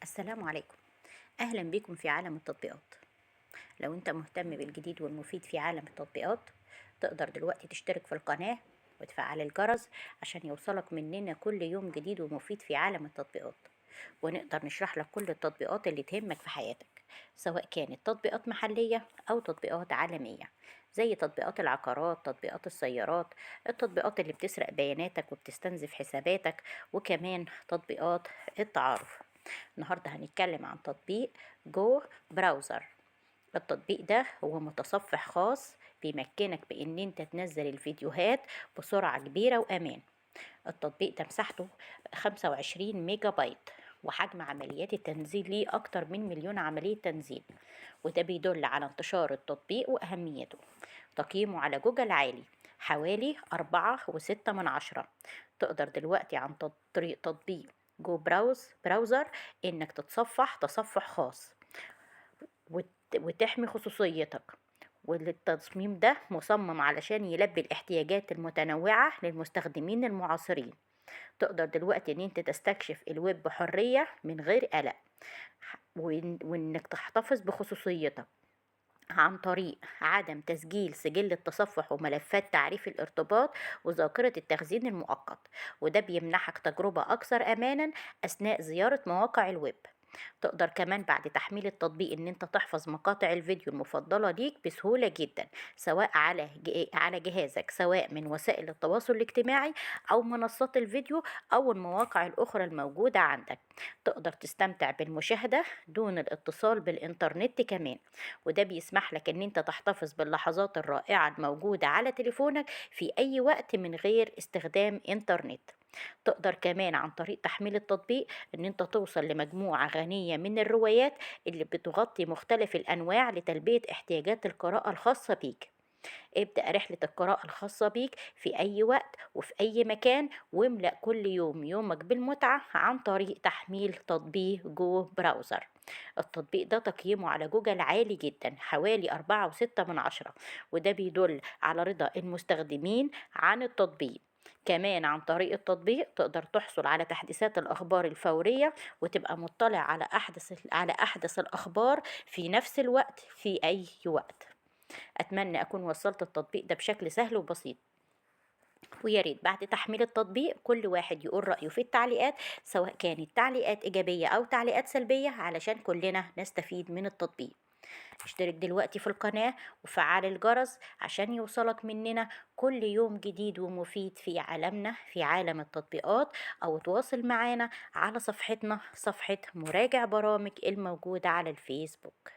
السلام عليكم. أهلا بكم في عالم التطبيقات. لو أنت مهتم بالجديد والمفيد في عالم التطبيقات، تقدر دلوقتي تشترك في القناة وتفعل الجرس عشان يوصلك مننا كل يوم جديد ومفيد في عالم التطبيقات، ونقدر نشرح لك كل التطبيقات اللي تهمك في حياتك، سواء كانت تطبيقات محلية أو تطبيقات عالمية، زي تطبيقات العقارات، تطبيقات السيارات، التطبيقات اللي بتسرق بياناتك وبتستنزف حساباتك، وكمان تطبيقات التعارف. النهاردة هنتكلم عن تطبيق جو براوزر. التطبيق ده هو متصفح خاص بيمكنك بان انت تنزل الفيديوهات بسرعة كبيرة وامان. التطبيق ده مساحته 25 ميجا بايت، وحجم عمليات التنزيل ليه أكتر من مليون عملية تنزيل، وده بيدل على انتشار التطبيق وأهميته. تقييمه على جوجل عالي، حوالي 4.6 من 10. تقدر دلوقتي عن طريق تطبيق جو براوزر إنك تتصفح تصفح خاص وتحمي خصوصيتك، والتصميم ده مصمم علشان يلبي الاحتياجات المتنوعة للمستخدمين المعاصرين. تقدر دلوقتي ان انت تستكشف الويب بحرية من غير قلق، وانك تحتفظ بخصوصيتك عن طريق عدم تسجيل سجل التصفح وملفات تعريف الارتباط وذاكرة التخزين المؤقت، وده بيمنحك تجربة أكثر أمانا أثناء زيارة مواقع الويب. تقدر كمان بعد تحميل التطبيق ان انت تحفظ مقاطع الفيديو المفضلة ليك بسهولة جدا، سواء على جهازك، سواء من وسائل التواصل الاجتماعي او منصات الفيديو او المواقع الاخرى الموجودة عندك. تقدر تستمتع بالمشاهدة دون الاتصال بالانترنت كمان، وده بيسمح لك ان انت تحتفظ باللحظات الرائعة الموجودة على تليفونك في اي وقت من غير استخدام انترنت. تقدر كمان عن طريق تحميل التطبيق ان انت توصل لمجموعة غنية من الروايات اللي بتغطي مختلف الانواع لتلبية احتياجات القراءة الخاصة بيك. ابدأ رحلة القراءة الخاصة بيك في أي وقت وفي أي مكان، واملأ كل يوم يومك بالمتعة عن طريق تحميل تطبيق جو براوزر. التطبيق ده تقييمه على جوجل عالي جدا، حوالي 4.6 من 10، وده بيدل على رضا المستخدمين عن التطبيق. كمان عن طريق التطبيق تقدر تحصل على تحديثات الأخبار الفورية، وتبقى مطلع على أحدث الأخبار في نفس الوقت في أي وقت. أتمنى أكون وصلت التطبيق ده بشكل سهل وبسيط، ويا ريت بعد تحميل التطبيق كل واحد يقول رأيه في التعليقات، سواء كانت تعليقات إيجابية أو تعليقات سلبية، علشان كلنا نستفيد من التطبيق. اشترك دلوقتي في القناة وفعل الجرس عشان يوصلك مننا كل يوم جديد ومفيد في عالمنا في عالم التطبيقات، أو تواصل معانا على صفحتنا، صفحة مراجع برامج الموجودة على الفيسبوك.